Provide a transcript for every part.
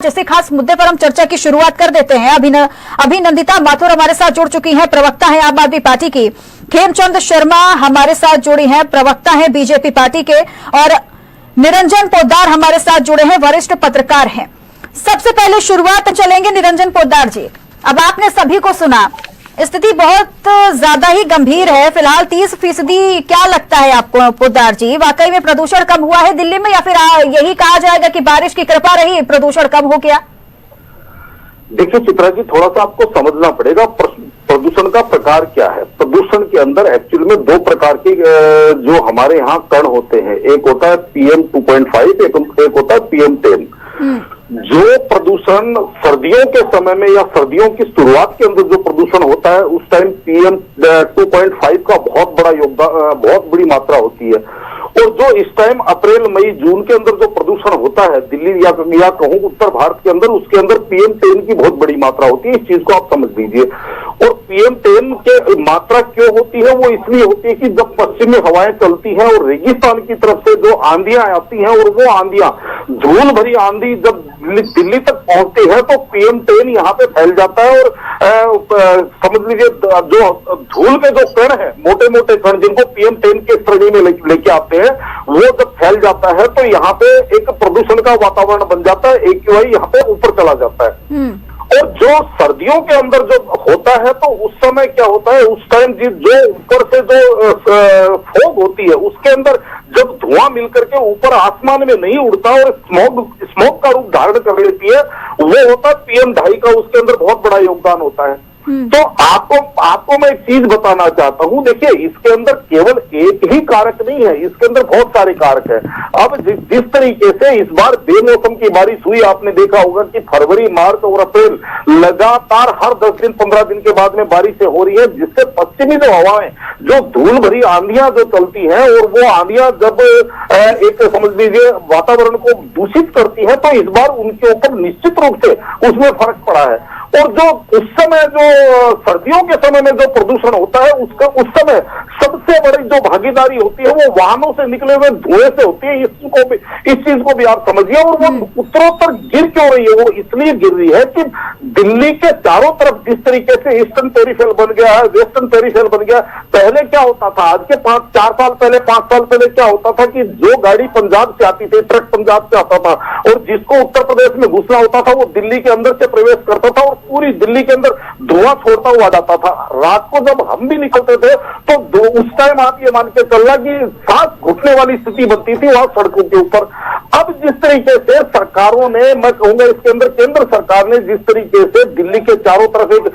जैसे खास मुद्दे पर हम चर्चा की शुरुआत कर देते हैं। अभिनंदिता माथुर हमारे साथ जुड़ चुकी हैं, प्रवक्ता हैं आम आदमी पार्टी की। खेमचंद शर्मा हमारे साथ जुड़ी हैं, प्रवक्ता हैं बीजेपी पार्टी के। और निरंजन पोद्दार हमारे साथ जुड़े हैं, वरिष्ठ पत्रकार हैं। सबसे पहले शुरुआत चलेंगे निरंजन पोद्दार जी। अब आपने सभी को सुना, स्थिति बहुत ज्यादा ही गंभीर है फिलहाल। 30%। क्या लगता है आपको पोद्दार जी, वाकई में प्रदूषण कम हुआ है दिल्ली में, या फिर यही कहा जाएगा कि बारिश की कृपा रही, प्रदूषण कम हो गया? देखिए चित्रा जी, थोड़ा सा आपको समझना पड़ेगा प्रदूषण का प्रकार क्या है। प्रदूषण के अंदर एक्चुअल में दो प्रकार के जो हमारे यहाँ कण होते हैं, एक होता है PM 2.5, एक होता है PM 10। जो प्रदूषण सर्दियों के समय में या सर्दियों की शुरुआत के अंदर जो प्रदूषण होता है, उस टाइम PM 2.5 का बहुत बड़ा योगदान, बहुत बड़ी मात्रा होती है। और जो इस टाइम अप्रैल मई जून के अंदर जो प्रदूषण होता है दिल्ली या कहूं उत्तर भारत के अंदर, उसके अंदर PM 10 की बहुत बड़ी मात्रा होती है। इस चीज को आप समझ लीजिए। और PM 10 के मात्रा क्यों होती है, वो इसलिए होती है कि जब पश्चिमी हवाएं चलती हैं और रेगिस्तान की तरफ से जो आंधियां आती हैं, और वो आंधियां धूल भरी आंधी जब दिल्ली तक पहुंचती है तो PM 10 यहाँ पे फैल जाता है। और समझ लीजिए जो धूल के जो कण है, मोटे मोटे कण जिनको PM 10 के श्रेणी में लेके आते हैं, वो जब फैल जाता है तो यहाँ पे एक प्रदूषण का वातावरण बन जाता है। AQI यहाँ पे ऊपर चला जाता है। और जो सर्दियों के अंदर जो होता है तो उस समय क्या होता है, उस टाइम जो ऊपर से जो फॉग होती है, उसके अंदर जब धुआं मिलकर के ऊपर आसमान में नहीं उड़ता और स्मोक का रूप धारण कर लेती है, वो होता है PM 2.5 का। उसके अंदर बहुत बड़ा योगदान होता है। तो आपको मैं एक चीज बताना चाहता हूं। देखिए, इसके अंदर केवल एक ही कारक नहीं है, इसके अंदर बहुत सारे कारक हैं। अब जिस तरीके से इस बार बेमौसम की बारिश हुई, आपने देखा होगा कि फरवरी, मार्च और अप्रैल लगातार हर 10 दिन 15 दिन के बाद में बारिशें हो रही है, जिससे पश्चिमी जो हवाएं, जो धूल भरी आंधियां जो चलती हैं, और वो आंधियां जब एक समझ लीजिए वातावरण को दूषित करती है, तो इस बार उनके ऊपर निश्चित रूप से उसमें फर्क पड़ा है। और जो उस समय जो सर्दियों के समय में जो प्रदूषण होता है, उसका उस समय सबसे बड़ी जो भागीदारी होती है वो वाहनों से निकले हुए धुएं से होती है। इस चीज को भी आप समझिए। और वो उत्तरोत्तर गिर क्यों रही है, वो इसलिए गिर रही है कि दिल्ली के चारों तरफ जिस तरीके से ईस्टर्न पेरिफेरल बन गया है, वेस्टर्न पेरिफेरल बन गया। पहले क्या होता था, आज के 5 साल पहले क्या होता था कि जो गाड़ी पंजाब से आती थी, ट्रक पंजाब से आता था, और जिसको उत्तर प्रदेश में घुसना होता था, वो दिल्ली के अंदर से प्रवेश करता था और पूरी दिल्ली के अंदर धुआं छोड़ता हुआ जाता था। रात को जब हम भी निकलते थे तो उस टाइम आप ये मान के चलना कि सांस घुटने वाली स्थिति बनती थी वहां सड़कों के ऊपर। अब जिस तरीके से सरकारों ने, मैं कहूंगा इसके अंदर केंद्र सरकार ने जिस तरीके से दिल्ली के चारों तरफ एक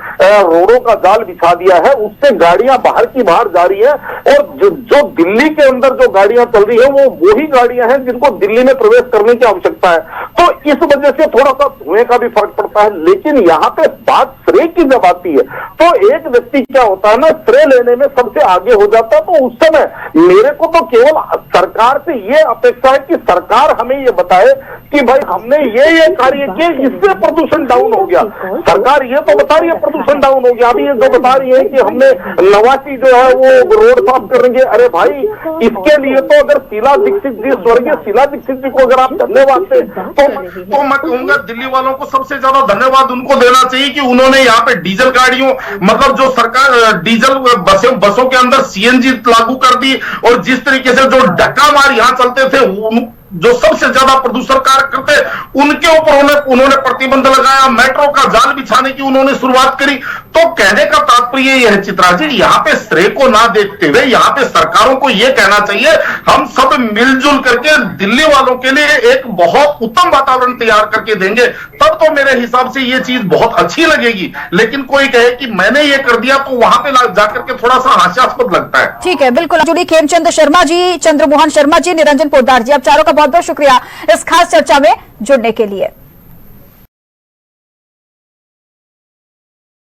रोडों का जाल बिछा दिया है, उससे गाड़ियां बाहर की बाहर जा रही है। और जो दिल्ली के अंदर जो गाड़ियां चल रही है, वो वही गाड़ियां हैं जिनको दिल्ली में प्रवेश करने की आवश्यकता है। तो इस वजह से थोड़ा सा धुएं का भी फर्क पड़ता है। लेकिन यहाँ पे बात श्रेय की जब आती है, तो एक व्यक्ति क्या होता है ना, श्रेय लेने में सबसे आगे हो जाता है। तो उस समय मेरे को तो केवल सरकार से ये अपेक्षा है कि सरकार हमें ये बताए कि भाई हमने ये कार्य किए, इससे प्रदूषण डाउन हो गया। सरकार ये तो बता रही है प्रदूषण डाउन हो गया, अभी ये जो बता रही है कि हमने नवासी जो है वो रोड साफ करेंगे। अरे भाई, इसके लिए तो अगर शीला दीक्षित जी, स्वर्गीय शीला दीक्षित जी को अगर आप धन्यवाद दें तो मैं कहूंगा दिल्ली वालों को सबसे ज्यादा धन्यवाद उनको देना चाहिए कि उन्होंने यहाँ पे डीजल गाड़ियों, मतलब जो सरकार डीजल बसों के अंदर CNG लागू कर दी। और जिस तरीके से जो डक्का मार यहाँ चलते थे, जो सबसे ज्यादा प्रदूषण कारक करते, उनके ऊपर उन्होंने प्रतिबंध लगाया। मेट्रो का जाल बिछाने की उन्होंने शुरुआत करी। तो कहने का तात्पर्य यह है चित्रा जी, यहाँ पे श्रेय को ना देखते हुए यहाँ पे सरकारों को यह कहना चाहिए, हम सब मिलजुल करके दिल्ली वालों के लिए एक बहुत उत्तम वातावरण तैयार करके देंगे, तब तो मेरे हिसाब से ये चीज बहुत अच्छी लगेगी। लेकिन कोई कहे कि मैंने ये कर दिया, तो वहां पे जाकर के थोड़ा सा हास्यास्पद लगता है। ठीक है, बिल्कुल। जुड़ी खेमचंद शर्मा जी, चंद्रमोहन शर्मा जी, निरंजन पोद्दार जी, आप चारों का बहुत बहुत शुक्रिया इस खास चर्चा में जुड़ने के लिए।